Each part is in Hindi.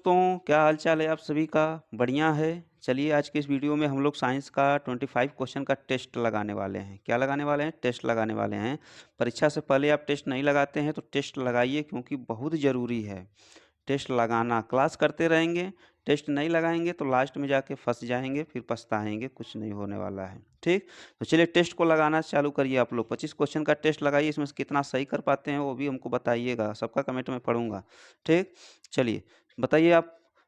दोस्तों, क्या हाल चाल है आप सभी का? बढ़िया है। चलिए आज के इस वीडियो में हम लोग साइंस का 25 क्वेश्चन का टेस्ट लगाने वाले हैं। क्या लगाने वाले हैं? टेस्ट लगाने वाले हैं। परीक्षा से पहले आप टेस्ट नहीं लगाते हैं तो टेस्ट लगाइए, क्योंकि बहुत ज़रूरी है टेस्ट लगाना। क्लास करते रहेंगे, टेस्ट नहीं लगाएंगे तो लास्ट में जाके फंस जाएंगे, फिर पछताएंगे, कुछ नहीं होने वाला है। ठीक, तो चलिए टेस्ट को लगाना चालू करिए। आप लोग 25 क्वेश्चन का टेस्ट लगाइए, इसमें से कितना सही कर पाते हैं वो भी हमको बताइएगा, सबका कमेंट में पढ़ूंगा। ठीक, चलिए बताइए आप।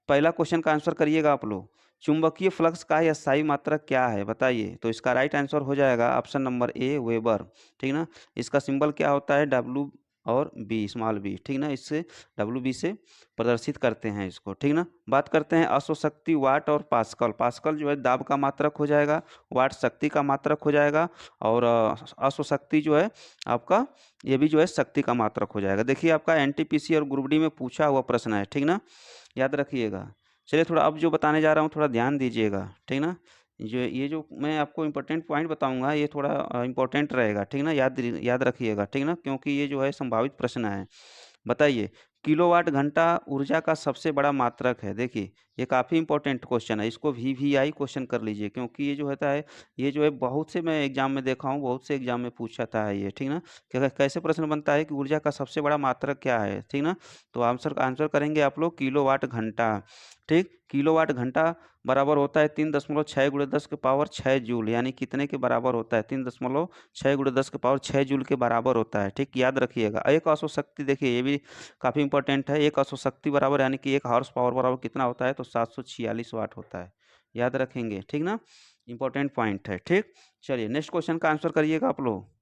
पहला क्वेश्चन का आंसर करिएगा आप लोग। चुंबकीय फ्लक्स का स्थायी मात्रक क्या है बताइए? तो इसका राइट आंसर हो जाएगा ऑप्शन नंबर ए, वेबर। ठीक ना। इसका सिंबल क्या होता है? डब्लू और बी, स्मॉल बी। ठीक ना, इससे डब्लू बी से प्रदर्शित करते हैं इसको। ठीक ना। बात करते हैं अश्वशक्ति, वाट और पास्कल। पास्कल जो है दाब का मात्रक हो जाएगा, वाट शक्ति का मात्रक हो जाएगा, और अश्वशक्ति जो है आपका ये भी जो है शक्ति का मात्रक हो जाएगा। देखिए आपका एनटीपीसी और ग्रुप डी में पूछा हुआ प्रश्न है। ठीक ना, याद रखिएगा। चलिए थोड़ा अब जो बताने जा रहा हूँ थोड़ा ध्यान दीजिएगा। ठीक ना, ये जो मैं आपको इम्पोर्टेंट पॉइंट बताऊंगा ये थोड़ा इम्पोर्टेंट रहेगा। ठीक ना, याद याद रखिएगा। ठीक ना, क्योंकि ये जो है संभावित प्रश्न है। बताइए, किलोवाट घंटा ऊर्जा का सबसे बड़ा मात्रक है। देखिए ये काफ़ी इंपॉर्टेंट क्वेश्चन है, इसको वीवीआई क्वेश्चन कर लीजिए, क्योंकि ये जो होता है ये जो है बहुत से मैं एग्जाम में देखा हूँ, बहुत से एग्जाम में पूछा था ये। ठीक ना, कैसे प्रश्न बनता है कि ऊर्जा का सबसे बड़ा मात्रक क्या है? ठीक ना, तो आंसर आंसर करेंगे आप लोग किलोवाट घंटा। ठीक, किलोवाट घंटा बराबर होता है 3.6 × 10⁻6 जूल। यानी कितने के बराबर होता है? 3.6 × 10⁻6 जूल के बराबर होता है। ठीक, याद रखिएगा। एक अश्वशक्ति, देखिए ये भी काफ़ी इंपॉर्टेंट है। एक अश्वशक्ति बराबर यानी कि एक हॉर्स पावर बराबर कितना होता है? तो 746 वाट होता है। याद रखेंगे। ठीक ना, इंपॉर्टेंट पॉइंट है। ठीक, चलिए नेक्स्ट क्वेश्चन का आंसर करिएगा आप लोग।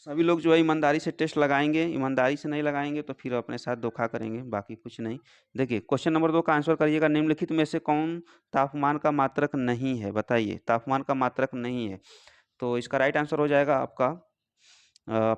सभी लोग जो है ईमानदारी से टेस्ट लगाएंगे, ईमानदारी से नहीं लगाएंगे तो फिर अपने साथ धोखा करेंगे, बाकी कुछ नहीं। देखिए क्वेश्चन नंबर 2 का आंसर करिएगा। निम्नलिखित में से कौन तापमान का मात्रक नहीं है? बताइए, तापमान का मात्रक नहीं है। तो इसका राइट आंसर हो जाएगा आपका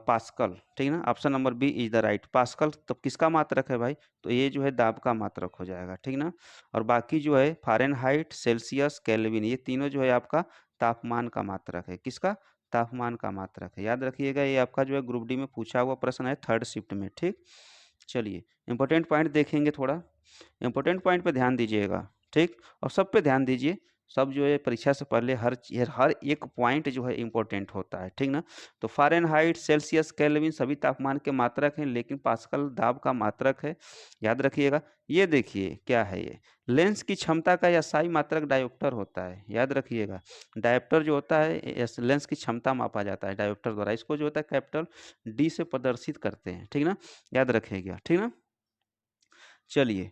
पास्कल। ठीक ना, option number B is the right. Pascal तब किसका मात्रक है भाई? तो ये जो है दाब का मात्रक हो जाएगा। ठीक ना, और बाकी जो है फ़ारेनहाइट, सेल्सियस, केल्विन, ये तीनों जो है आपका तापमान का मात्रक है। किसका? तापमान का मात्रक है। याद रखिएगा, ये आपका जो है ग्रुप डी में पूछा हुआ प्रश्न है थर्ड शिफ्ट में। ठीक, चलिए इंपॉर्टेंट पॉइंट देखेंगे थोड़ा। इंपॉर्टेंट पॉइंट पे ध्यान दीजिएगा। ठीक, और सब पे ध्यान दीजिए। सब जो है परीक्षा से पहले हर एक पॉइंट जो है इम्पोर्टेंट होता है। ठीक ना, तो फ़ारेनहाइट, सेल्सियस, केल्विन सभी तापमान के मात्रक हैं, लेकिन पास्कल दाब का मात्रक है। याद रखिएगा। ये देखिए क्या है, ये लेंस की क्षमता का या SI मात्रक डायोप्टर होता है। याद रखिएगा, डायोप्टर जो होता है लेंस की क्षमता मापा जाता है डायोप्टर द्वारा। इसको जो होता है कैपिटल D से प्रदर्शित करते हैं। ठीक ना, याद रखिएगा। ठीक ना, चलिए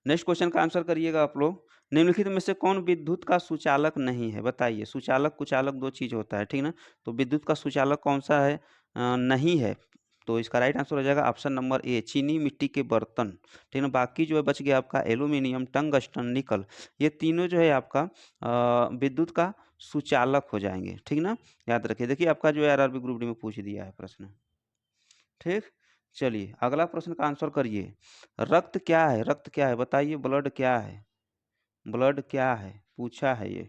नेक्स्ट क्वेश्चन का आंसर करिएगा आप लोग। निम्नलिखित में से कौन विद्युत का सुचालक नहीं है? बताइए, सुचालक कुचालक दो चीज होता है। ठीक ना, तो विद्युत का सुचालक कौन सा है? नहीं है। तो इसका राइट आंसर हो जाएगा ऑप्शन नंबर ए, चीनी मिट्टी के बर्तन। ठीक ना, बाकी जो है बच गया आपका एल्यूमिनियम, टंगस्टन, निकल। ये तीनों जो है आपका विद्युत का सुचालक हो जाएंगे। ठीक ना, याद रखिए। देखिए आपका जो है आरआरबी ग्रुप डी में पूछ दिया है प्रश्न। ठीक, चलिए अगला प्रश्न का आंसर करिए। रक्त क्या है? रक्त क्या है बताइए? ब्लड क्या है? ब्लड क्या है पूछा है ये।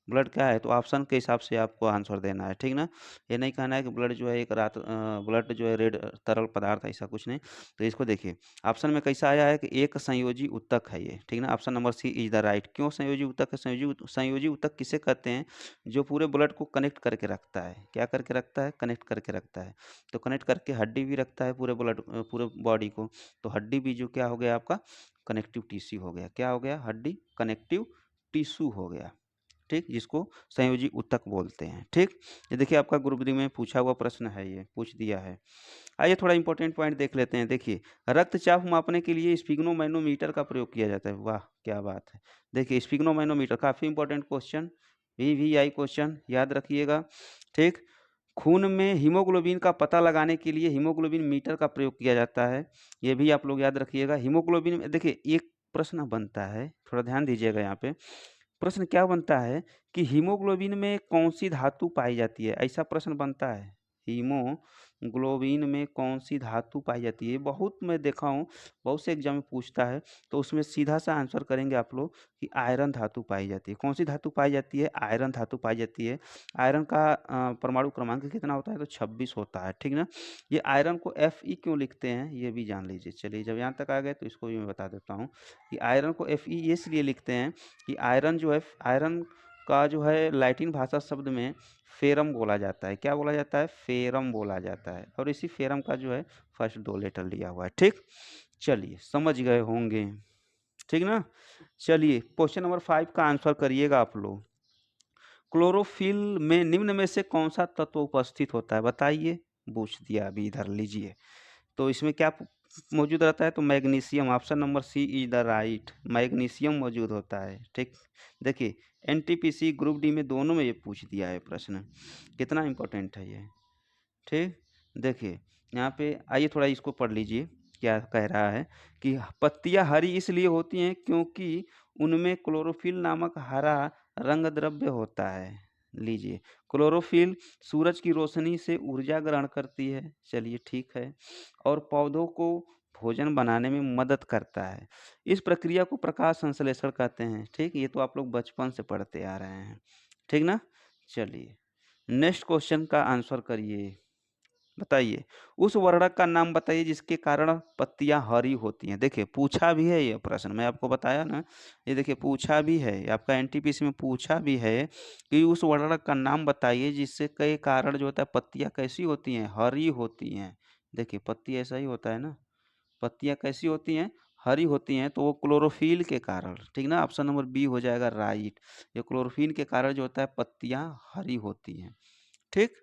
ब्लड क्या है? तो ऑप्शन के हिसाब से आपको आंसर देना है। ठीक ना, ये नहीं कहना है कि ब्लड जो है एक रात ब्लड जो है रेड तरल पदार्थ, ऐसा कुछ नहीं। तो इसको देखिए, ऑप्शन में कैसा आया है कि एक संयोजी ऊतक है ये। ठीक ना, option number C is the right. क्यों संयोजी ऊतक है? संयोजी ऊतक किसे कहते हैं? जो पूरे ब्लड को कनेक्ट करके रखता है। क्या करके रखता है? कनेक्ट करके रखता है। तो कनेक्ट करके हड्डी भी रखता है पूरे ब्लड पूरे बॉडी को। तो हड्डी भी जो क्या हो गया आपका? कनेक्टिव टिश्यू हो गया। क्या हो गया? हड्डी कनेक्टिव टिश्यू हो गया। ठीक, जिसको संयोजी ऊतक बोलते हैं। ठीक, ये देखिए आपका ग्रुप डी में पूछा हुआ प्रश्न है, ये पूछ दिया है। आइए थोड़ा इंपॉर्टेंट पॉइंट देख लेते हैं। देखिए, रक्तचाप मापने के लिए स्पिग्नोमैनोमीटर का प्रयोग किया जाता है। वाह क्या बात है। देखिए स्पिग्नोमैनोमीटर काफी इंपॉर्टेंट क्वेश्चन, वीवीआई क्वेश्चन, याद रखिएगा। ठीक, खून में हीमोग्लोबिन का पता लगाने के लिए हीमोग्लोबिन मीटर का प्रयोग किया जाता है। ये भी आप लोग याद रखिएगा। हीमोग्लोबिन में देखिए एक प्रश्न बनता है, थोड़ा ध्यान दीजिएगा यहाँ पे। प्रश्न क्या बनता है कि हीमोग्लोबिन में कौन सी धातु पाई जाती है? ऐसा प्रश्न बनता है। हीमोग्लोबिन में कौन सी धातु पाई जाती है? बहुत मैं देखा हूँ, बहुत से एग्जाम में पूछता है, तो उसमें सीधा सा आंसर करेंगे आप लोग कि आयरन धातु पाई जाती है। कौन सी धातु पाई जाती है? आयरन धातु पाई जाती है। आयरन का परमाणु क्रमांक कितना होता है? तो 26 होता है, ठीक ना। ये आयरन को Fe क्यों लिखते हैं, ये भी जान लीजिए। चलिए, जब यहाँ तक आ गए तो इसको भी मैं बता देता हूँ कि आयरन को Fe इसलिए लिखते हैं कि आयरन जो है, आयरन का जो है लैटिन भाषा शब्द में फेरम बोला जाता है। क्या बोला जाता है? फेरम बोला जाता है। और इसी फेरम का जो है फर्स्ट 2 लेटर लिया हुआ है, ठीक। चलिए, समझ गए होंगे, ठीक ना। चलिए, क्वेश्चन नंबर 5 का आंसर करिएगा आप लोग। क्लोरोफिल में निम्न में से कौन सा तत्व उपस्थित होता है? बताइए। पूछ दिया अभी, इधर लीजिए। तो इसमें क्या मौजूद रहता है? तो magnesium, option number C is the right. Magnesium मौजूद होता है, ठीक। देखिए, एनटीपीसी ग्रुप डी में दोनों में ये पूछ दिया है प्रश्न, कितना इंपॉर्टेंट है ये, ठीक। देखिए, यहाँ पे आइए थोड़ा इसको पढ़ लीजिए, क्या कह रहा है कि पत्तियां हरी इसलिए होती हैं क्योंकि उनमें क्लोरोफिल नामक हरा रंग द्रव्य होता है। लीजिए, क्लोरोफिल सूरज की रोशनी से ऊर्जा ग्रहण करती है, चलिए ठीक है, और पौधों को भोजन बनाने में मदद करता है। इस प्रक्रिया को प्रकाश संश्लेषण कहते हैं, ठीक। ये तो आप लोग बचपन से पढ़ते आ रहे हैं, ठीक ना। चलिए, नेक्स्ट क्वेश्चन का आंसर करिए। बताइए, उस वर्णक का नाम बताइए जिसके कारण पत्तियां हरी होती हैं। देखिए, पूछा भी है ये प्रश्न, मैं आपको बताया ना, ये देखिए पूछा भी है, आपका एनटीपीसी में पूछा भी है कि उस वर्णक का नाम बताइए जिससे कई कारण जो होता है पत्तियां कैसी होती हैं? हरी होती हैं। देखिए, पत्ती ऐसा ही होता है ना, पत्तियां कैसी होती हैं? हरी होती हैं, तो वो क्लोरोफिल के कारण, ठीक ना। ऑप्शन नंबर बी हो जाएगा राइट। ये क्लोरोफिल के कारण जो होता है पत्तियां हरी होती हैं, ठीक।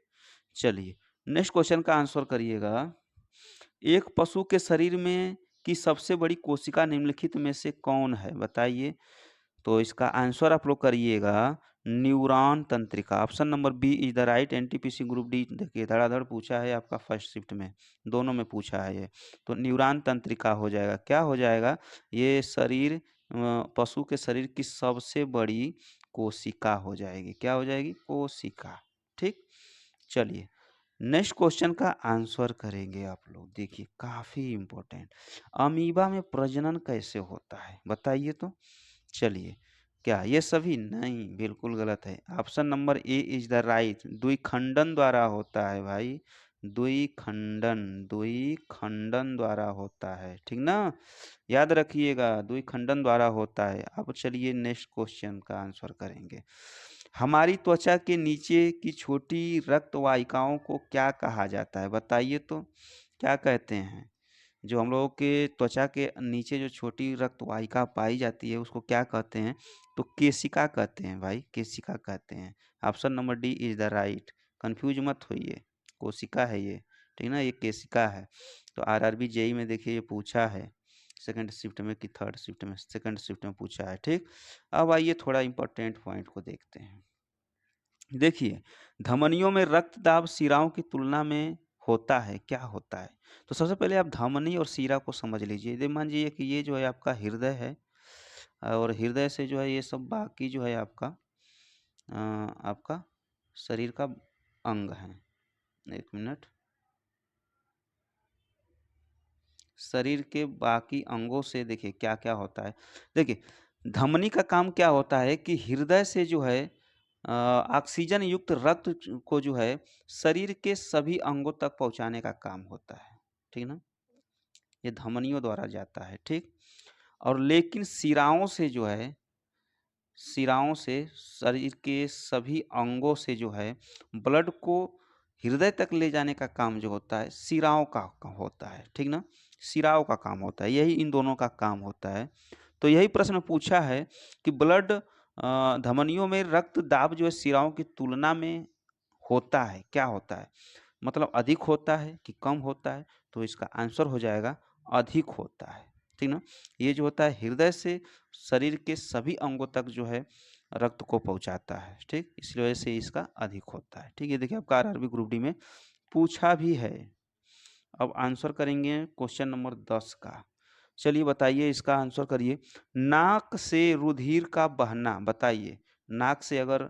चलिए, नेक्स्ट क्वेश्चन का आंसर करिएगा। एक पशु के शरीर में की सबसे बड़ी कोशिका निम्नलिखित में से कौन है? बताइए। तो इसका आंसर आप लोग करिएगा न्यूरॉन तंत्रिका। Option number B is the right. NTPC group D देखिए धड़ाधड़ पूछा है आपका फर्स्ट शिफ्ट में, दोनों में पूछा है ये। तो न्यूरॉन तंत्रिका हो जाएगा। क्या हो जाएगा? ये शरीर पशु के शरीर की सबसे बड़ी कोशिका हो जाएगी। क्या हो जाएगी? कोशिका, ठीक। चलिए, नेक्स्ट क्वेश्चन का आंसर करेंगे आप लोग। देखिए, काफी इंपॉर्टेंट, अमीबा में प्रजनन कैसे होता है? बताइए तो। चलिए, क्या ये सभी? नहीं, बिल्कुल गलत है। Option number A is the right. द्विखंडन द्वारा होता है भाई, द्विखंडन, द्विखंडन द्वारा होता है, ठीक ना। याद रखिएगा, द्विखंडन द्वारा होता है। अब चलिए नेक्स्ट क्वेश्चन का आंसर करेंगे। हमारी त्वचा के नीचे की छोटी रक्त वाहिकाओं को क्या कहा जाता है? बताइए तो, क्या कहते हैं? जो हम लोगों के त्वचा के नीचे जो छोटी रक्त वाहिका पाई जाती है उसको क्या कहते हैं? तो केशिका कहते हैं भाई, केशिका कहते हैं। Option number D is the right. Confuse मत होइए, कोशिका है ये, ठीक ना, ये केशिका है। तो आरआरबी जेई में देखिए ये पूछा है सेकंड शिफ्ट में कि थर्ड शिफ्ट में, सेकंड शिफ्ट में पूछा है, ठीक। अब आइए थोड़ा इंपॉर्टेंट पॉइंट को देखते हैं। देखिए, धमनियों में रक्त दाब शिराओं की तुलना में होता है, क्या होता है? तो सबसे पहले आप धमनी और शिरा को समझ लीजिए। ये मान लीजिए कि ये जो है आपका हृदय है, और हृदय से जो है ये सब बाकी जो है आपका आपका शरीर का अंग है। एक मिनट, शरीर के बाकी अंगों से देखिए क्या क्या होता है। देखिए, धमनी का काम क्या होता है कि हृदय से जो है ऑक्सीजन युक्त रक्त को जो है शरीर के सभी अंगों तक पहुंचाने का काम होता है, ठीक ना। ये धमनियों द्वारा जाता है, ठीक। और लेकिन शिराओं से जो है, शिराओं से शरीर के सभी अंगों से जो है ब्लड को हृदय तक ले जाने का काम जो होता है शिराओं का होता है, ठीक ना। शिराओं का काम होता है, यही इन दोनों का काम होता है। तो यही प्रश्न पूछा है कि ब्लड धमनियों में रक्त दाब जो है शिराओं की तुलना में होता है, क्या होता है? मतलब अधिक होता है कि कम होता है? तो इसका आंसर हो जाएगा अधिक होता है, ठीक ना। ये जो होता है हृदय से शरीर के सभी अंगों तक जो है रक्त को पहुंचाता है, ठीक। इस वजह से इसका अधिक होता है, ठीक है। देखिए, आपका आरआरबी ग्रुप डी में पूछा भी है। अब आंसर करेंगे क्वेश्चन नंबर 10 का। चलिए बताइए, इसका आंसर करिए। नाक से रुधिर का बहना, बताइए। नाक से अगर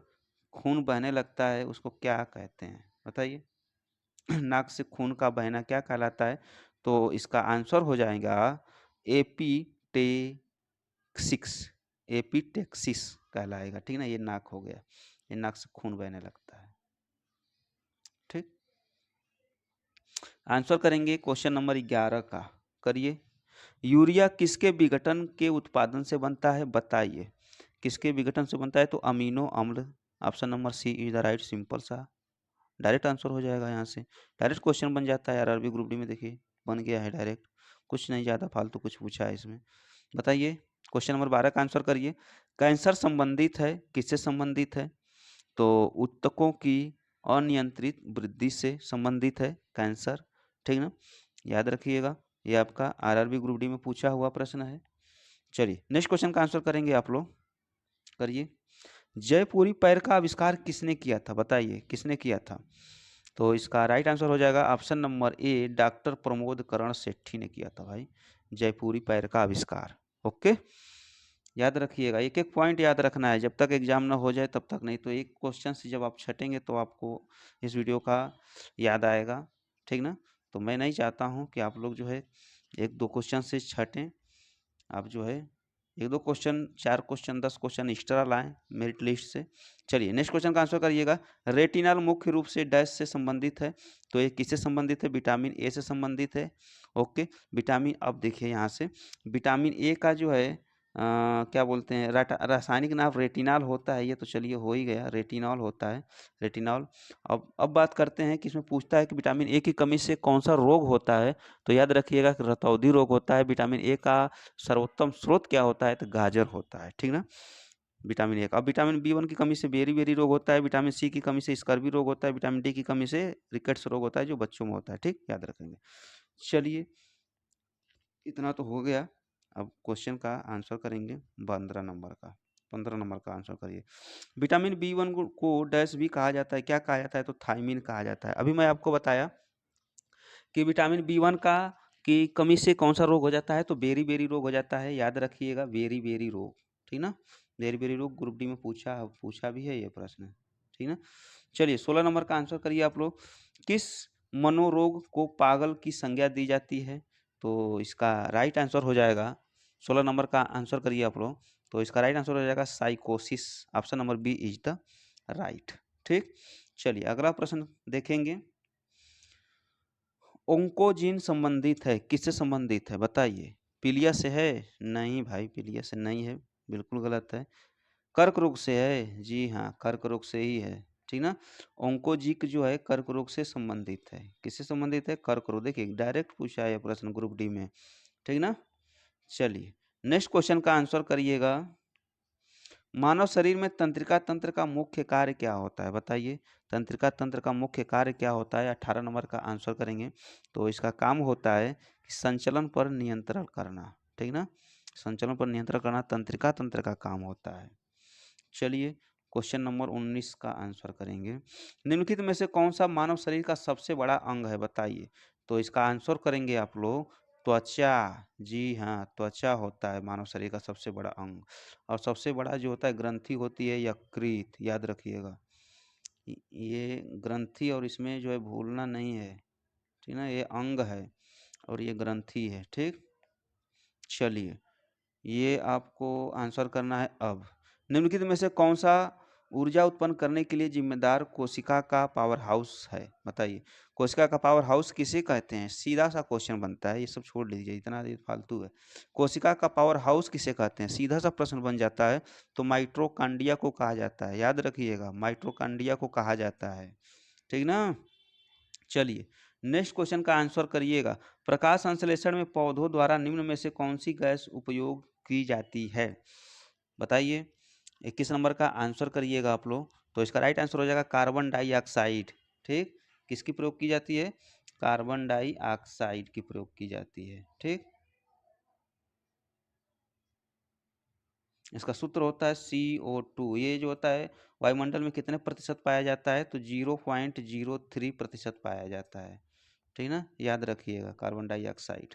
खून बहने लगता है उसको क्या कहते हैं? बताइए। नाक से खून का बहना क्या कहलाता है? तो इसका आंसर हो जाएगा एपीटेक्सिस, एपीटेक्सिस कहलाएगा, ठीक ना। ये नाक हो गया, ये नाक से खून बहने लगता है, ठीक। आंसर करेंगे क्वेश्चन नंबर 11 का, करिए। यूरिया किसके विघटन के उत्पादन से बनता है, बताइए। किसके विघटन से बनता है? तो अमीनो अम्ल। Option number C is the right, simple सा डायरेक्ट आंसर हो जाएगा यहाँ से। डायरेक्ट क्वेश्चन बन जाता है आरआरबी ग्रुप डी में, देखिए बन गया है डायरेक्ट, कुछ नहीं ज़्यादा फालतू कुछ पूछा है इसमें। बताइए क्वेश्चन नंबर 12 का आंसर करिए। कैंसर संबंधित है, किससे संबंधित है? तो ऊतकों की अनियंत्रित वृद्धि से संबंधित है कैंसर, ठीक ना, याद रखिएगा। ये आपका आरआरबी ग्रुप डी में पूछा हुआ प्रश्न है। चलिए नेक्स्ट क्वेश्चन का आंसर करेंगे आप लोग, करिए। जयपुरी पैर का आविष्कार किसने किया था, बताइए किसने किया था? तो इसका राइट आंसर हो जाएगा option number A, doctor Pramod Karan Sethi ने किया था भाई, जयपुरी पैर का आविष्कार। ओके, याद रखिएगा, एक एक पॉइंट याद रखना है, जब तक एग्जाम ना हो जाए तब तक नहीं। तो एक क्वेश्चन से जब आप छटेंगे तो आपको इस वीडियो का याद आएगा, ठीक ना। तो मैं नहीं चाहता हूँ कि आप लोग जो है एक दो क्वेश्चन से छटें, आप जो है एक दो क्वेश्चन, 4 क्वेश्चन 10 क्वेश्चन एक्स्ट्रा लाएं मेरिट लिस्ट से। चलिए नेक्स्ट क्वेश्चन का आंसर करिएगा। रेटिनल मुख्य रूप से डैश से संबंधित है, तो ये किससे संबंधित है? विटामिन ए से संबंधित है। ओके, विटामिन, अब देखिए यहाँ से विटामिन ए का जो है क्या बोलते हैं, रासायनिक नाम रेटिनॉल होता है, ये तो चलिए हो ही गया, रेटिनॉल होता है, रेटिनॉल। अब बात करते हैं कि इसमें पूछता है कि विटामिन ए की कमी से कौन सा रोग होता है? तो याद रखिएगा कि रतौंधी रोग होता है। विटामिन ए का सर्वोत्तम स्रोत क्या होता है? तो गाजर होता है, ठीक ना, विटामिन ए का। अब विटामिन बी वन की कमी से बेरी बेरी रोग होता है, विटामिन सी की कमी से स्कर्वी रोग होता है, विटामिन डी की कमी से रिकेट्स रोग होता है जो बच्चों में होता है, ठीक, याद रखेंगे। चलिए इतना तो हो गया, अब क्वेश्चन का आंसर करेंगे 15 नंबर का। 15 नंबर का आंसर करिए। विटामिन बी वन को डैश भी कहा जाता है, क्या कहा जाता है? तो थायमिन कहा जाता है। अभी मैं आपको बताया कि विटामिन बी वन का की कमी से कौन सा रोग हो जाता है? तो बेरी बेरी रोग हो जाता है, याद रखिएगा, बेरी बेरी रोग, ठीक ना। बेरी बेरी रोग ग्रुप डी में पूछा पूछा भी है ये प्रश्न, ठीक ना। चलिए 16 नंबर का आंसर करिए आप लोग। किस मनोरोग को पागल की संज्ञा दी जाती है? तो इसका राइट आंसर हो जाएगा, 16 नंबर का आंसर करिए आप लोग। तो इसका राइट आंसर हो जाएगा साइकोसिस, option number B is the right, ठीक। चलिए अगला प्रश्न देखेंगे। ओंकोजीन संबंधित है, किससे संबंधित है, बताइए। पीलिया से है? नहीं भाई, पीलिया से नहीं है, बिल्कुल गलत है। कर्क रोग से है? जी हाँ, कर्क रोग से ही है, ठीक ना। ओंकोजिक जो है कर्क रोग से संबंधित है, किससे संबंधित है? कर्क रोग। देखिए डायरेक्ट पूछा है प्रश्न ग्रुप डी में, ठीक ना। चलिए नेक्स्ट क्वेश्चन का आंसर करिएगा। मानव शरीर में तंत्रिका तंत्र का मुख्य कार्य क्या होता है, बताइए। तंत्रिका तंत्र का मुख्य कार्य क्या होता है? 18 नंबर का आंसर करेंगे। तो इसका काम होता है कि संचलन पर नियंत्रण करना, ठीक ना, संचलन पर नियंत्रण करना तंत्रिका तंत्र का काम होता है। चलिए क्वेश्चन नंबर 19 का आंसर करेंगे। निम्नलिखित में से कौन सा मानव शरीर का सबसे बड़ा अंग है, बताइए। तो इसका आंसर करेंगे आप लोग त्वचा। जी हाँ, त्वचा होता है मानव शरीर का सबसे बड़ा अंग। और सबसे बड़ा जो होता है ग्रंथि होती है यकृत, याद रखिएगा। ये ग्रंथि, और इसमें जो है भूलना नहीं है, ठीक ना, ये अंग है और ये ग्रंथि है, ठीक। चलिए ये आपको आंसर करना है। अब निम्नलिखित में से कौन सा ऊर्जा उत्पन्न करने के लिए जिम्मेदार कोशिका का पावर हाउस है, बताइए। कोशिका का पावर हाउस किसे कहते हैं? सीधा सा क्वेश्चन बनता है, ये सब छोड़ लीजिए, इतना ये फालतू है। कोशिका का पावर हाउस किसे कहते हैं? सीधा सा प्रश्न बन जाता है। तो माइटोकॉन्ड्रिया को कहा जाता है, याद रखिएगा, माइटोकॉन्ड्रिया को कहा जाता है, ठीक ना। चलिए नेक्स्ट क्वेश्चन का आंसर करिएगा। प्रकाश संश्लेषण में पौधों द्वारा निम्न में से कौन सी गैस उपयोग की जाती है, बताइए। 21 नंबर का आंसर करिएगा आप लोग। तो इसका राइट आंसर हो जाएगा कार्बन डाइऑक्साइड, ठीक। किसकी प्रयोग की जाती है? कार्बन डाइऑक्साइड की प्रयोग की जाती है, ठीक। इसका सूत्र होता है CO2। ये जो होता है वायुमंडल में कितने प्रतिशत पाया जाता है? तो 0.03% पाया जाता है, ठीक ना, याद रखिएगा कार्बन डाइऑक्साइड,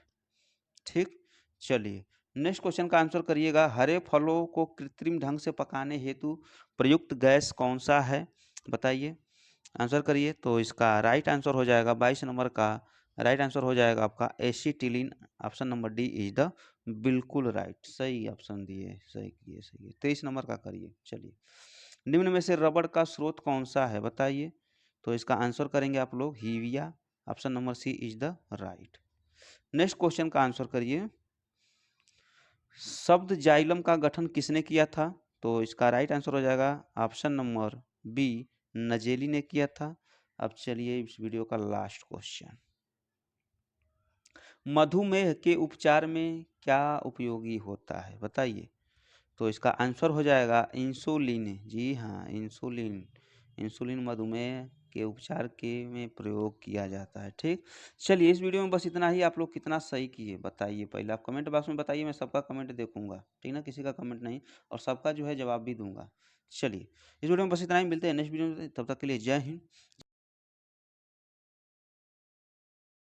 ठीक। चलिए नेक्स्ट क्वेश्चन का आंसर करिएगा। हरे फलों को कृत्रिम ढंग से पकाने हेतु प्रयुक्त गैस कौन सा है, बताइए। आंसर करिए। तो इसका राइट आंसर हो जाएगा 22 नंबर का राइट आंसर हो जाएगा आपका acetylene. Option number D is the बिल्कुल राइट। सही ऑप्शन दिए, सही किए, सही है। 23 नंबर का करिए। चलिए, निम्न में से रबड़ का स्रोत कौन सा है बताइए। तो इसका आंसर करेंगे आप लोग hevea. Option number C is the right. Next question का आंसर करिए। शब्द जाइलम का गठन किसने किया था। तो इसका राइट आंसर हो जाएगा ऑप्शन नंबर बी, नजेली ने किया था। अब चलिए इस वीडियो का लास्ट क्वेश्चन। मधुमेह के उपचार में क्या उपयोगी होता है बताइए। तो इसका आंसर हो जाएगा इंसुलिन। जी हाँ, इंसुलिन। इंसुलिन मधुमेह के उपचार के में प्रयोग किया जाता है। ठीक, चलिए इस वीडियो में बस इतना ही। आप लोग कितना सही किए बताइए। पहले आप कमेंट बॉक्स में बताइए, मैं सबका कमेंट देखूंगा, ठीक ना, किसी का कमेंट नहीं, और सबका जो है जवाब भी दूंगा। चलिए इस वीडियो में बस इतना ही, मिलते हैं नेक्स्ट वीडियो में, तब तक के लिए जय हिंद